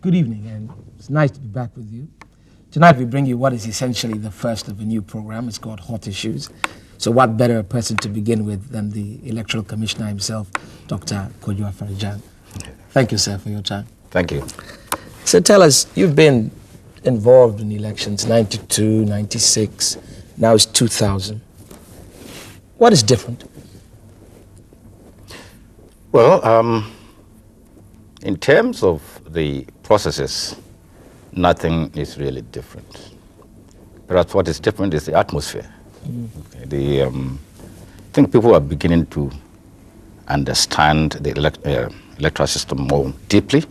Good evening, and it's nice to be back with you. Tonight we bring you what is essentially the first of a new program. It's called Hot Issues. So what better person to begin with than the Electoral Commissioner himself, Dr. Kojo Afarijan. Thank you, sir, for your time. Thank you. So tell us, you've been involved in elections, 92, 96, now it's 2000. What is different? Well, in terms of the processes, nothing is really different. Perhaps what is different is the atmosphere. Okay, I think people are beginning to understand the electoral system more deeply.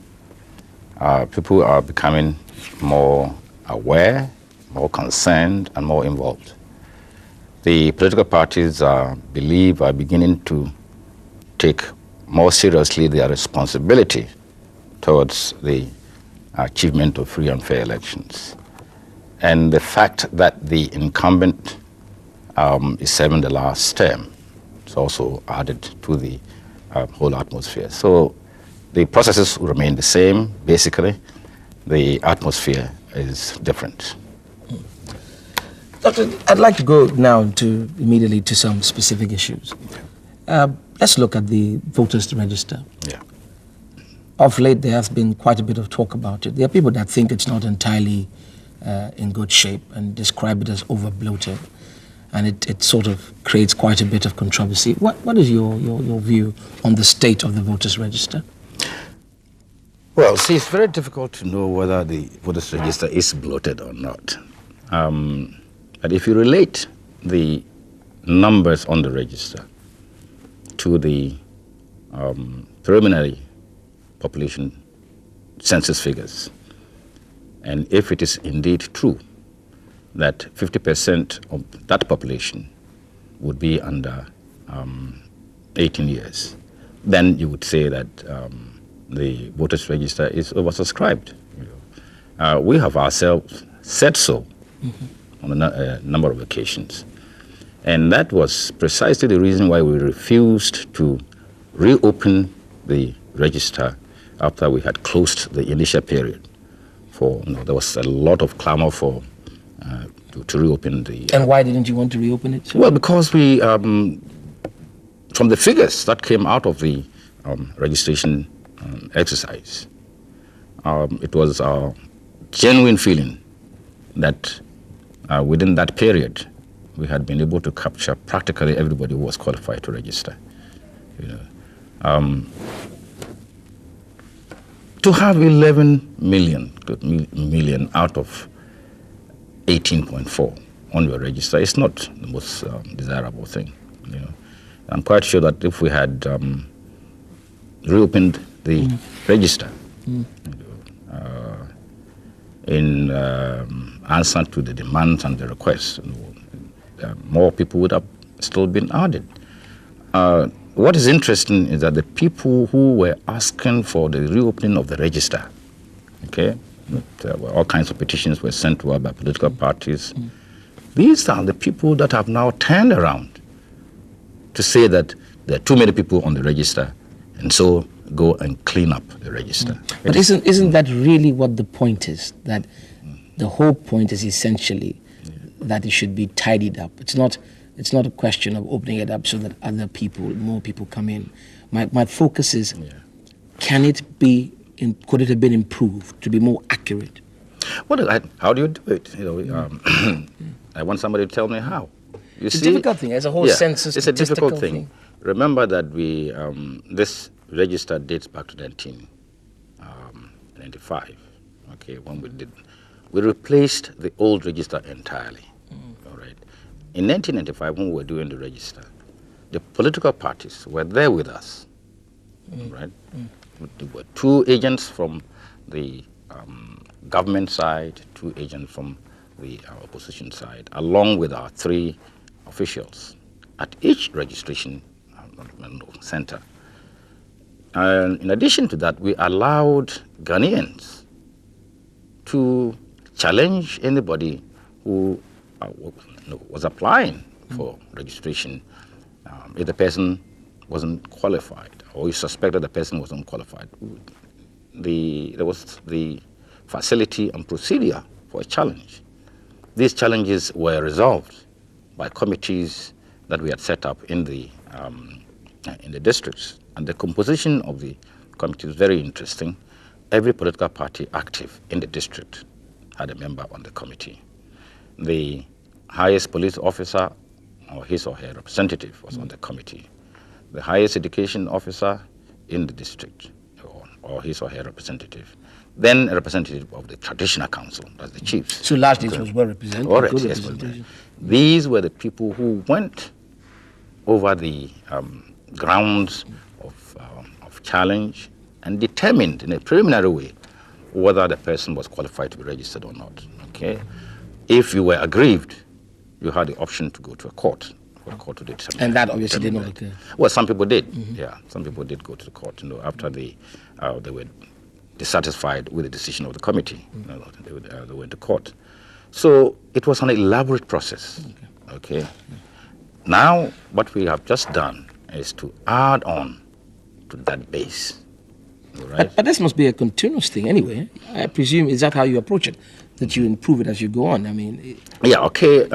People are becoming more aware, more concerned, and more involved. The political parties, believe, are beginning to take more seriously their responsibility towards the achievement of free and fair elections. And the fact that the incumbent is serving the last term is also added to the whole atmosphere. So the processes remain the same, basically. The atmosphere is different. Doctor, I'd like to go now immediately to some specific issues. Let's look at the voters register. Yeah. Of late, there has been quite a bit of talk about it. There are people that think it's not entirely in good shape and describe it as over-bloated. And it sort of creates quite a bit of controversy. What is your view on the state of the voters register? Well, see, it's very difficult to know whether the voters register is bloated or not. But if you relate the numbers on the register to the preliminary population census figures, and if it is indeed true that 50% of that population would be under 18 years, then you would say that the voters register is oversubscribed. We have ourselves said so on a number of occasions. And that was precisely the reason why we refused to reopen the register after we had closed the initial period. There was a lot of clamor for to reopen the... And why didn't you want to reopen it? Well, because we, from the figures that came out of the registration exercise, it was our genuine feeling that within that period, we had been able to capture practically everybody who was qualified to register. To have 11 million out of 18.4 on your register is not the most desirable thing. I'm quite sure that if we had reopened the register in answer to the demands and the requests, more people would have still been added. What is interesting is that the people who were asking for the reopening of the register, all kinds of petitions were sent to us by political parties. These are the people that have now turned around to say that there are too many people on the register, and so go and clean up the register. But isn't that really what the point is? That the whole point is essentially that it should be tidied up. It's not a question of opening it up so that more people come in. My focus is, could it have been improved to be more accurate? Well, how do you do it? I want somebody to tell me how. It's a difficult thing. As a whole census, it's a difficult thing. Remember that this register dates back to 1995. When we replaced the old register entirely. All right. In 1995, when we were doing the register, the political parties were there with us. Right. There were 2 agents from the government side, 2 agents from the opposition side, along with our 3 officials at each registration center. And in addition to that, we allowed Ghanaians to challenge anybody who was applying for registration if the person wasn't qualified, or you suspected the person wasn't qualified. there was the facility and procedure for a challenge. These challenges were resolved by committees that we had set up in the districts. And the composition of the committee is very interesting. Every political party active in the district had a member on the committee. The highest police officer or his or her representative was on the committee. The highest education officer in the district or his or her representative. Then a representative of the traditional council, that's the chiefs. So largely it was well represented. All right, yes, well, these were the people who went over the grounds of challenge and determined in a preliminary way whether the person was qualified to be registered or not. Okay, if you were aggrieved, you had the option to go to a court for the court to determine. And that obviously did not occur. Well, some people did. Yeah, some people did go to the court. After they were dissatisfied with the decision of the committee, they went to court. So it was an elaborate process. Okay. Now what we have just done is to add on to that base. Right? But this must be a continuous thing anyway. I presume, is that how you approach it? That you improve it as you go on? I mean... Yeah, okay.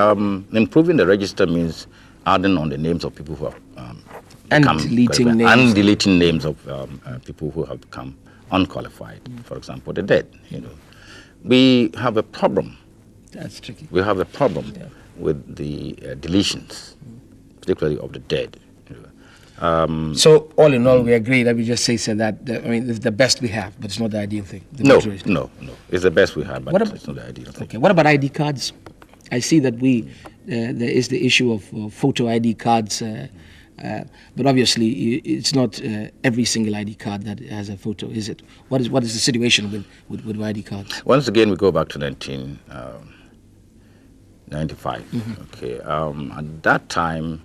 Improving the register means adding on the names of people who have and deleting names. And deleting names of people who have become unqualified. For example, the dead. We have a problem. That's tricky. We have a problem with the deletions, particularly of the dead. So all in all, we agree that we just say that I mean, it's the best we have, but it's not the ideal thing. No, it's the best we have, but it's not the ideal thing. Okay, what about ID cards? I see that there is the issue of photo ID cards, but obviously it's not every single ID card that has a photo, is it? What is the situation with ID cards? Once again, we go back to 1995. Okay, at that time,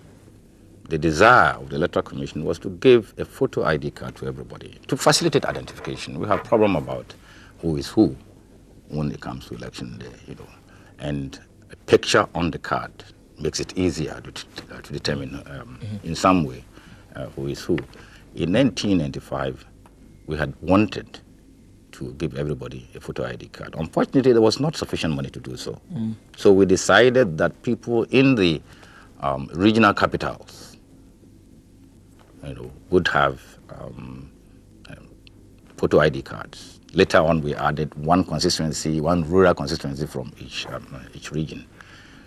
the desire of the Electoral Commission was to give a photo ID card to everybody to facilitate identification. We have a problem about who is who when it comes to election day, and a picture on the card makes it easier to determine in some way who is who. In 1995, we had wanted to give everybody a photo ID card. Unfortunately, there was not sufficient money to do so. So we decided that people in the regional capitals would have photo ID cards. Later on, we added one rural constituency from each region.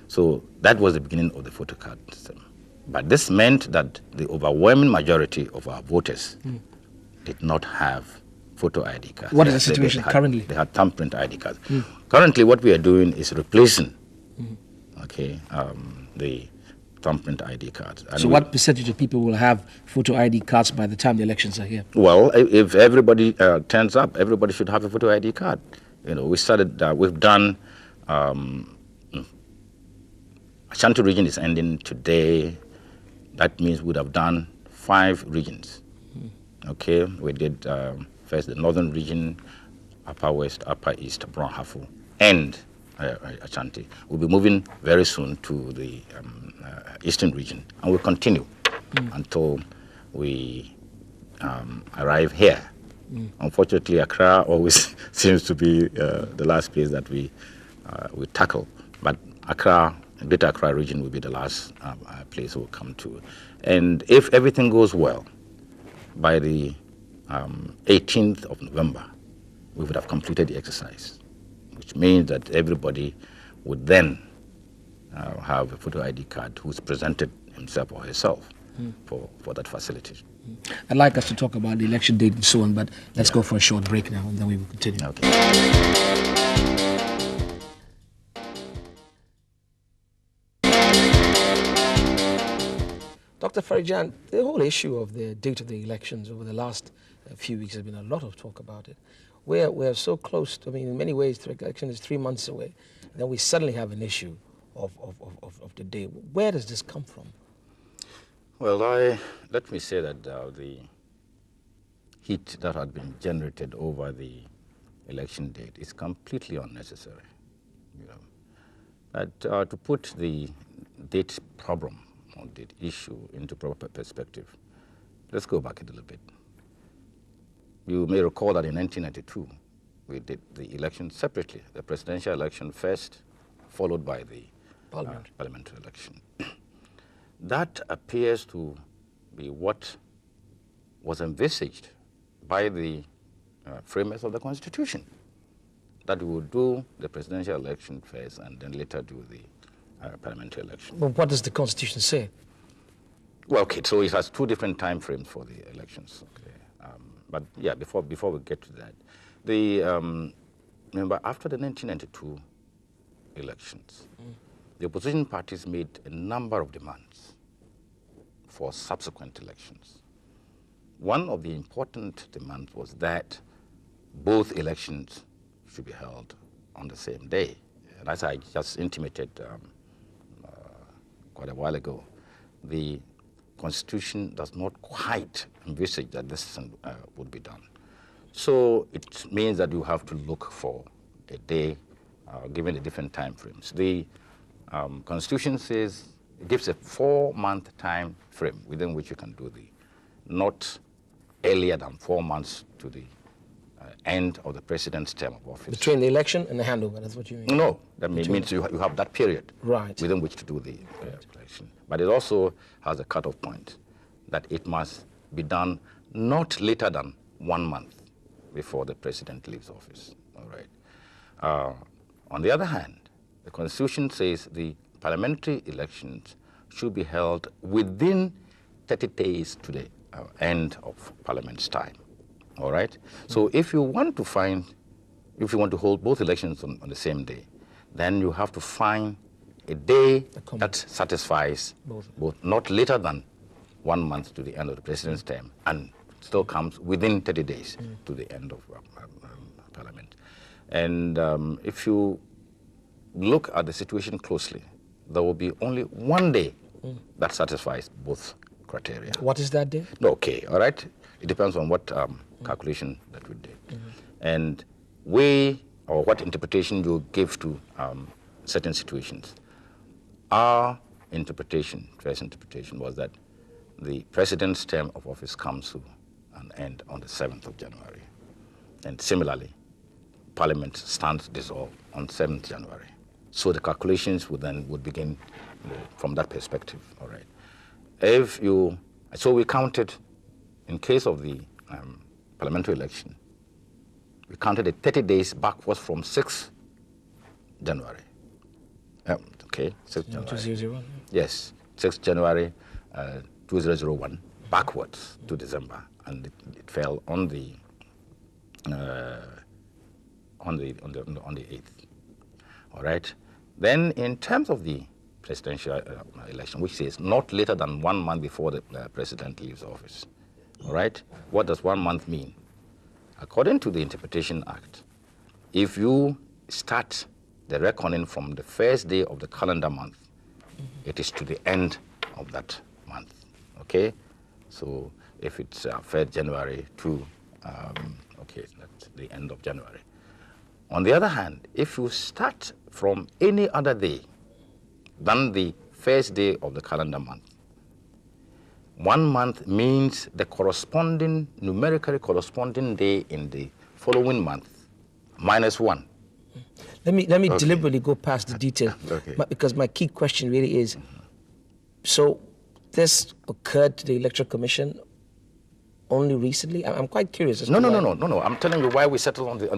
So that was the beginning of the photo card system. But this meant that the overwhelming majority of our voters did not have photo ID cards. What is the situation currently? They had thumbprint ID cards. Currently, what we are doing is replacing the thumbprint ID cards. And so what percentage of people will have photo ID cards by the time the elections are here? Well, if everybody turns up, everybody should have a photo ID card. We started, we've done, Ashanti region is ending today. That means we would have done 5 regions. Okay, we did first the northern region, upper west, upper east, Brown Hafu, and Ashanti. We'll be moving very soon to the eastern region, and we'll continue until we arrive here. Unfortunately, Accra always seems to be the last place that we tackle, but Accra, Greater Accra region will be the last place we'll come to. And if everything goes well, by the 18th of November, we would have completed the exercise, which means that everybody would then have a photo ID card who's presented himself or herself for that facility. I'd like us to talk about the election date and so on, but let's go for a short break now, and then we will continue. Okay. Dr. Farijan, the whole issue of the date of the elections over the last few weeks has been a lot of talk about it. We're so close to, I mean, in many ways, the election is 3 months away, and then we suddenly have an issue of the day. Where does this come from? Well, let me say that the heat that had been generated over the election date is completely unnecessary. To put the date problem or date issue into proper perspective, let's go back a little bit. you may recall that in 1992, we did the election separately, the presidential election first, followed by the parliamentary election. That appears to be what was envisaged by the framers of the Constitution, that we would do the presidential election first and then later do the parliamentary election. But what does the Constitution say? Well, okay, so it has two different time frames for the elections. Okay. But yeah, before we get to that, remember after the 1992 elections, the opposition parties made a number of demands for subsequent elections. One of the important demands was that both elections should be held on the same day. And as I just intimated quite a while ago, the Constitution does not quite envisage that this would be done. So it means that you have to look for a day given the different time frames. The Constitution says it gives a 4-month time frame within which you can do not earlier than 4 months to the end of the president's term of office. Between the election and the handover, that's what you mean? No, that means you have that period within which to do the election. But it also has a cutoff point that it must be done not later than 1 month before the president leaves office. All right. On the other hand, the Constitution says the parliamentary elections should be held within 30 days to the end of Parliament's time. All right. So if you want to hold both elections on the same day, then you have to find a day that satisfies both, not later than 1 month to the end of the president's term, and still comes within 30 days to the end of Parliament. And if you look at the situation closely, there will be only one day that satisfies both criteria. What is that day? Okay, all right. It depends on what calculation that we did. And what interpretation you give to certain situations. Our interpretation, first interpretation, was that the president's term of office comes to an end on the 7th of January. And similarly, Parliament stands dissolved on 7th January. So the calculations would begin from that perspective, all right. So we counted, in case of the parliamentary election, we counted it 30 days backwards from 6th January. Okay, 6th January. 2001. Yes, 6th January 2001, backwards to December, and it fell on the 8th. All right. Then, in terms of the presidential election, which says not later than 1 month before the president leaves office. All right. What does 1 month mean? According to the Interpretation Act, if you start the reckoning from the first day of the calendar month, it is to the end of that month. Okay. So if it's 3rd January to that's the end of January. On the other hand, if you start from any other day than the first day of the calendar month, 1 month means the numerically corresponding day in the following month, -1. Let me deliberately go past the detail, because my key question really is, so this occurred to the Electoral Commission only recently? I'm quite curious. No. I'm telling you why we settled on the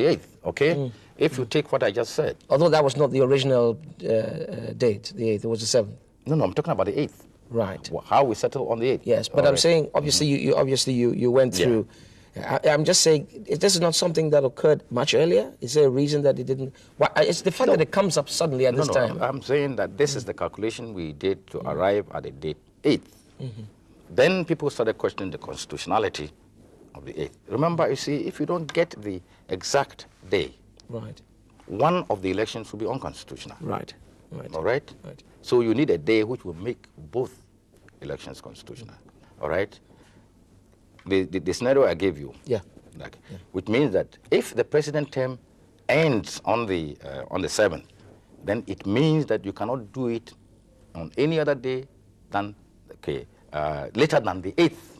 8th. Okay, if you take what I just said. Although that was not the original date, the 8th. It was the 7th. No, I'm talking about the 8th. Right. How we settled on the 8th. Yes, but I'm saying obviously you went through. I'm just saying this is not something that occurred much earlier. Is there a reason that it didn't? It's the fact that it comes up suddenly at this time. I'm saying that this is the calculation we did to arrive at the date 8th. Then people started questioning the constitutionality of the 8th. Remember, you see, if you don't get the exact day, one of the elections will be unconstitutional. Right. All right? So you need a day which will make both elections constitutional. All right? The scenario I gave you, which means that if the president term ends on the 7th, then it means that you cannot do it on any other day than later than the 8th,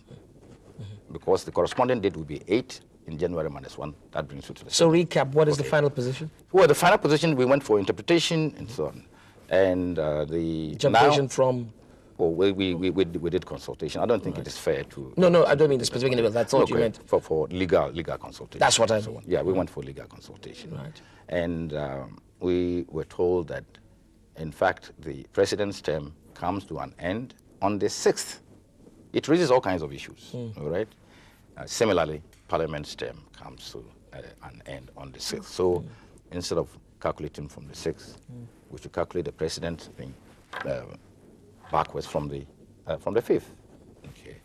because the corresponding date will be 8 in January -1. That brings you to the. So recap, what is the final position? Well, the final position, we went for interpretation and so on. And the interpretation from? Well, we did consultation. I don't think it is fair to. No, I don't mean the specific individual. That's what you meant. For legal consultation. That's what I mean. Yeah, we went for legal consultation. Right. And we were told that, in fact, the president's term comes to an end on the 6th. It raises all kinds of issues, all right? Similarly, Parliament's term comes to an end on the 6th. So instead of calculating from the 6th, we should calculate the president's thing backwards from the 5th. Okay.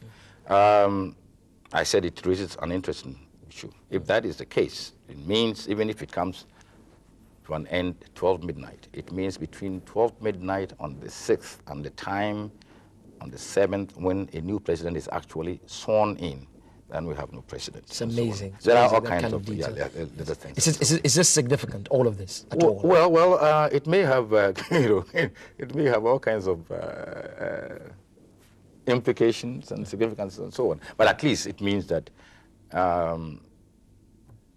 I said it raises an interesting issue. If that is the case, it means even if it comes to an end 12 midnight, it means between 12 midnight on the 6th and the time on the 7th when a new president is actually sworn in, then we have no president. It's amazing. So there are all kinds of things. Is this significant, all of this, at all? Well, it may have, it may have all kinds of implications and significance and so on. But at least it means that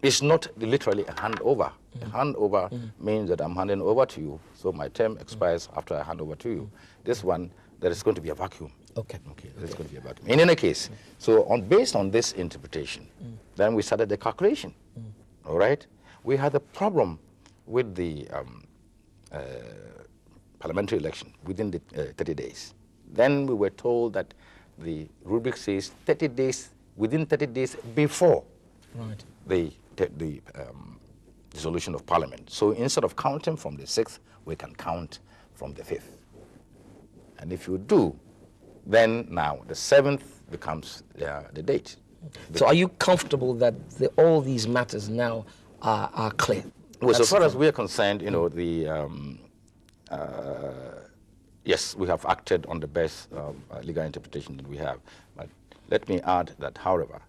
it's not literally a handover. A handover means that I'm handing over to you, so my term expires after I hand over to you. This one, there is going to be a vacuum. Okay. There's going to be a vacuum. In any case, so based on this interpretation, then we started the calculation. All right? We had a problem with the parliamentary election within the 30 days. Then we were told that the rubric says 30 days, within 30 days before the dissolution of Parliament. So instead of counting from the 6th, we can count from the 5th. And if you do, then now the 7th becomes the date. So are you comfortable that all these matters now are clear? Well, so far as we are concerned, yes, we have acted on the best legal interpretation that we have. But let me add that, however,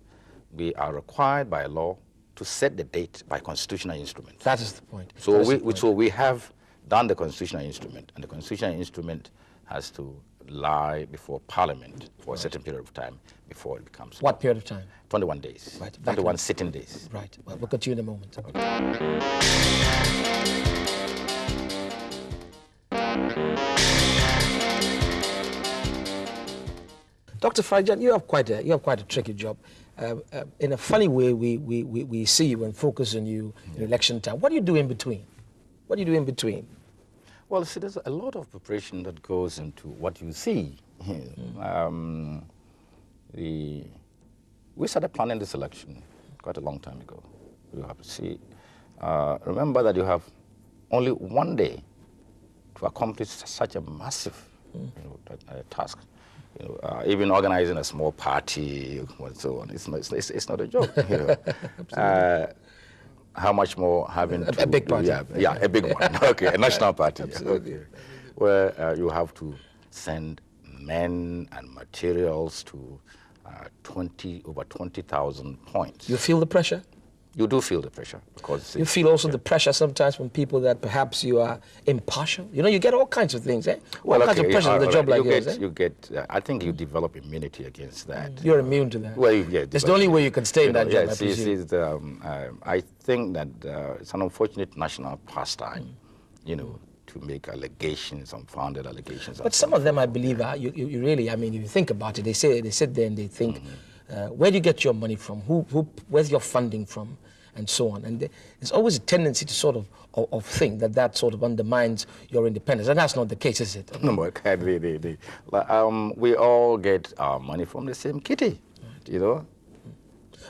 we are required by law to set the date by constitutional instrument. That is the point. So we have done the constitutional instrument, and the constitutional instrument has to lie before Parliament for a certain period of time before it becomes law. What period of time? 21 days. Right. 21 sitting days. Right. Well, we'll continue in a moment. Dr. Faijan, you have quite a tricky job. In a funny way, we see you and focus on you in election time. What do you do in between? What do you do in between? Well, see, there's a lot of preparation that goes into what you see. We started planning this election quite a long time ago. You have to see. Remember that you have only one day to accomplish such a massive task. Even organizing a small party and so on, it's not a joke. How much more having a big party? Yeah, a big one. Okay, a national party. Absolutely. Okay. Where you have to send men and materials to over 20,000 points. You feel the pressure? You do feel the pressure, because you feel also the pressure sometimes from people that perhaps you are impartial. You get all kinds of things, all kinds of pressure in a job like yours. I think you develop immunity against that. You're immune to that. Well, it's the only way you can stay in that job. I think that it's an unfortunate national pastime, to make allegations, unfounded allegations. But some of them, I believe, are you really. I mean, if you think about it, they sit there and they think. Where do you get your money from? Where's your funding from? And so on. And there's always a tendency to sort of think that sort of undermines your independence. And that's not the case, is it? No, we all get our money from the same kitty,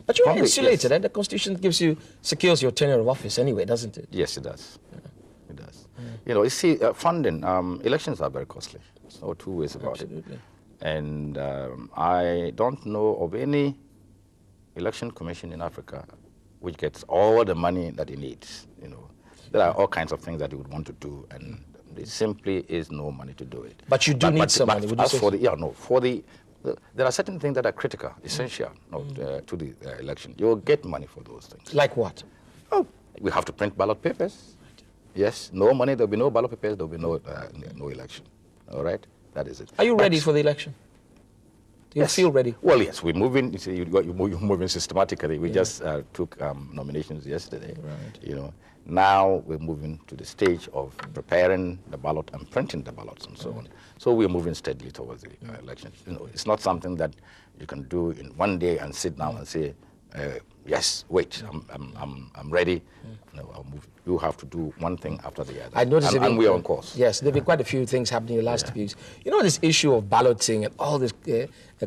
But you're insulated, and the Constitution secures your tenure of office anyway, doesn't it? Yes, it does. It does. You see, funding, elections are very costly. There's no two ways about it. And I don't know of any election commission in Africa which gets all the money that it needs. There are all kinds of things that you would want to do, and there simply is no money to do it. But you do need some money. There are certain things that are critical, essential to the election. You will get money for those things. Like what? Oh, we have to print ballot papers. Yes, no money, there will be no ballot papers, there will be no election. All right? That is it. Are you ready for the election? Do you feel ready? Well, yes, we're moving. You see, you're moving systematically. We just took nominations yesterday. Right. Now we're moving to the stage of preparing the ballot and printing the ballots and so on. So we're moving steadily towards the elections. It's not something that you can do in one day and sit down and say, yes, wait, I'm ready. No, I'll move. You have to do one thing after the other. I noticed and we're on course. Yes, there have been quite a few things happening in the last few weeks. This issue of balloting and all this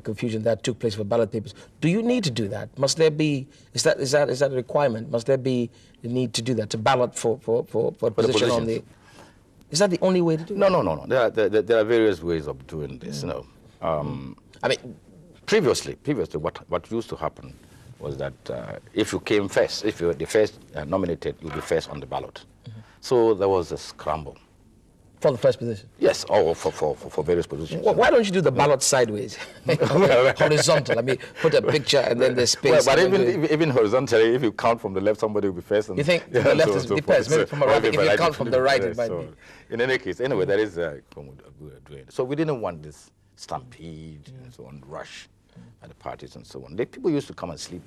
confusion that took place for ballot papers. Do you need to do that? Must there be? Is that a requirement? Must there be the need to do that, to ballot for position on the? Is that the only way to do it? No. There are various ways of doing this. I mean, previously, what used to happen was that if you came first, if you were the first nominated, you'll be first on the ballot. So there was a scramble. For the first position? Yes, or for various positions. Well, why don't you do the ballot sideways? Horizontal. I mean, put a picture and then there's space. But even horizontally, if you count from the left, somebody will be first. You think the left is depends. Maybe from right, if you count from the right, it might be. In any case, anyway, that is doing. So we didn't want this stampede and so on, rush at the parties and so on. People used to come and sleep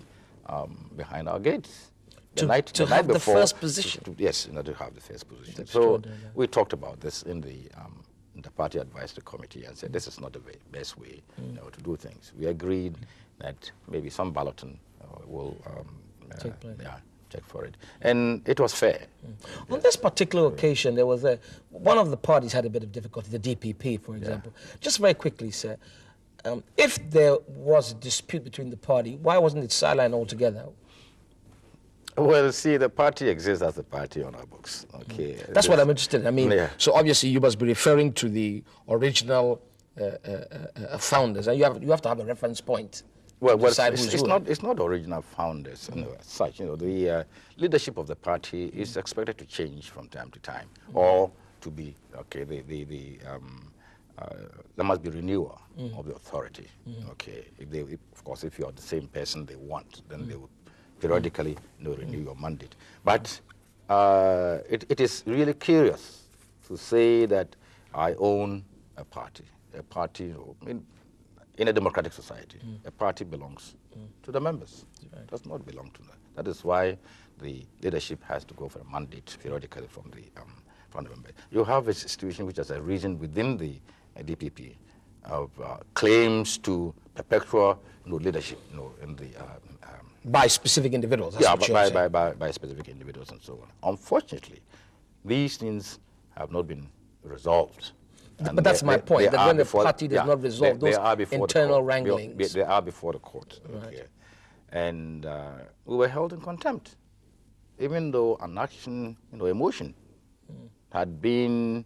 behind our gates. To have the first position. Yes, to have the first position. So we talked about this in the party advisory committee and said this is not the best way to do things. We agreed that maybe some balloting will take place. Check for it, and it was fair. On this particular occasion, there was one of the parties had a bit of difficulty, the DPP, for example. Just very quickly, sir, if there was a dispute between the party, why wasn't it sidelined altogether? Well, see, the party exists as a party on our books. Okay, that's what I'm interested in. I mean, so obviously you must be referring to the original founders, and you have to have a reference point. Well, it's not original founders as such. The leadership of the party is expected to change from time to time, or to be there must be renewal of the authority. Okay, of course, if you are the same person they want, then they will periodically renew your mandate. But it is really curious to say that I own a party. A party, in a democratic society, a party belongs to the members. It does not belong to them. That is why the leadership has to go for a mandate periodically from the members. You have a situation which has arisen within the DPP of claims to perpetual leadership in the by specific individuals. By specific individuals and so on. Unfortunately, these things have not been resolved. But that's my point, that when the party does not resolve those internal wranglings. They are before the court. Right. Okay. And we were held in contempt, even though an action, a motion, had been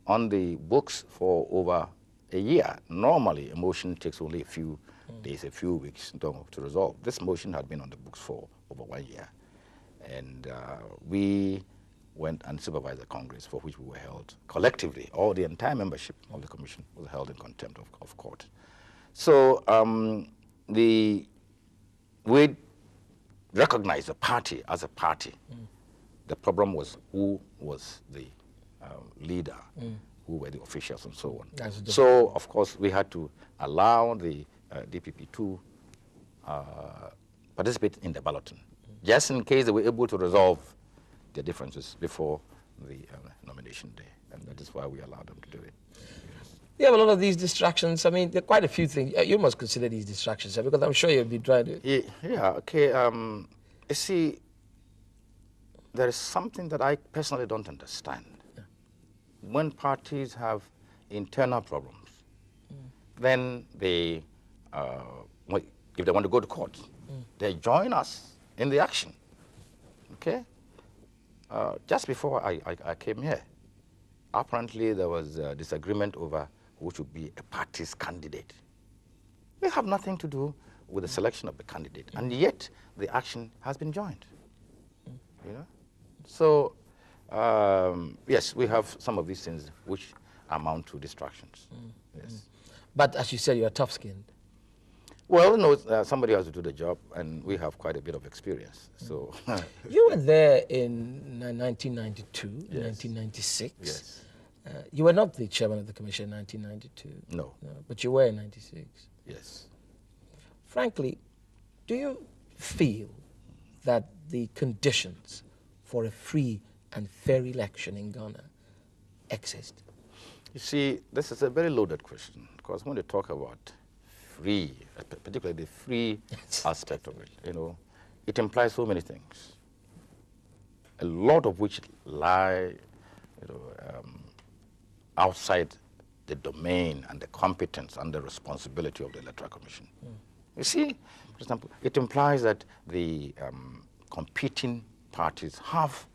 on the books for over a year. Normally, a motion takes only a few days, a few weeks to resolve. This motion had been on the books for over 1 year. And we went and supervised the Congress, for which we were held collectively. All the entire membership of the commission was held in contempt of court. So we recognized the party as a party. The problem was who was the leader, who were the officials and so on. So, of course, we had to allow the DPP to participate in the balloting, just in case they were able to resolve their differences before the nomination day. And that is why we allowed them to do it. You have a lot of these distractions. I mean, there are quite a few things. You must consider these distractions, because I'm sure you'll be trying to... Yeah, okay. You see, there is something that I personally don't understand. When parties have internal problems, then they, if they want to go to court, they join us in the action. Okay? Just before I came here, apparently there was a disagreement over who should be a party's candidate. We have nothing to do with the selection of the candidate, and yet the action has been joined. So, yes, we have some of these things which amount to distractions. Yes. But as you said, you're tough-skinned. Well, no, somebody has to do the job, and we have quite a bit of experience. So you were there in 1992, yes. 1996. Yes. You were not the chairman of the commission in 1992. No. But you were in 96. Yes. frankly, do you feel that the conditions for a free and fair election in Ghana exist? You see, this is a very loaded question, because when you talk about free, particularly the free aspect of it, it implies so many things, a lot of which lie outside the domain and the competence and the responsibility of the Electoral Commission. You see, for example, it implies that the competing parties have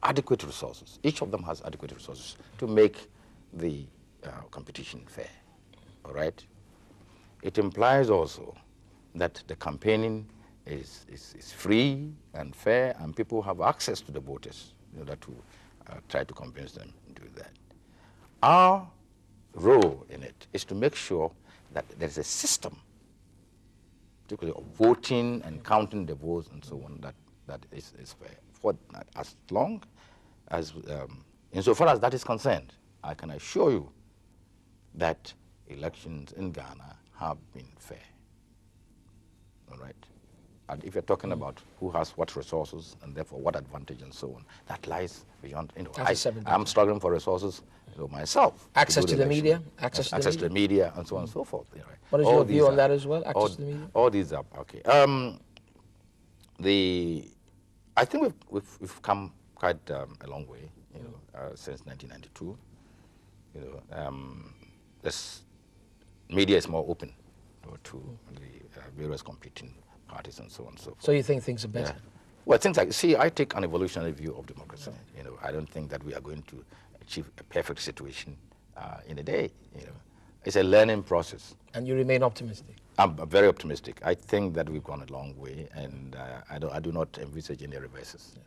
adequate resources. Each of them has adequate resources to make the competition fair, all right? It implies also that the campaigning is free and fair, and people have access to the voters in order to try to convince them to do that. Our role in it is to make sure that there's a system, particularly of voting and counting the votes and so on, that is fair. For as long as, insofar as that is concerned, I can assure you that elections in Ghana have been fair. All right? And if you're talking about who has what resources and therefore what advantage and so on, that lies beyond, I'm struggling for resources myself. Access to the media? Access to the media and so on and so forth. Right? What is your view on that as well, access to the media? All these are, okay. I think we've come quite a long way, since 1992. This media is more open to the various competing parties and so on and so forth. So you think things are better? Yeah. Well, things like, see, I take an evolutionary view of democracy. Right. I don't think that we are going to achieve a perfect situation in a day. It's a learning process. And you remain optimistic? I'm very optimistic. I think that we've gone a long way, and I do not envisage any reverses. Yes.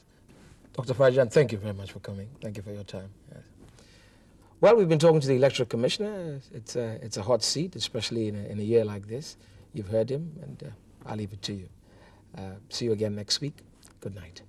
Dr. Fajan, thank you very much for coming. Thank you for your time. Yes. Well, we've been talking to the Electoral Commissioner. It's a hot seat, especially in a year like this. You've heard him, and I'll leave it to you. See you again next week. Good night.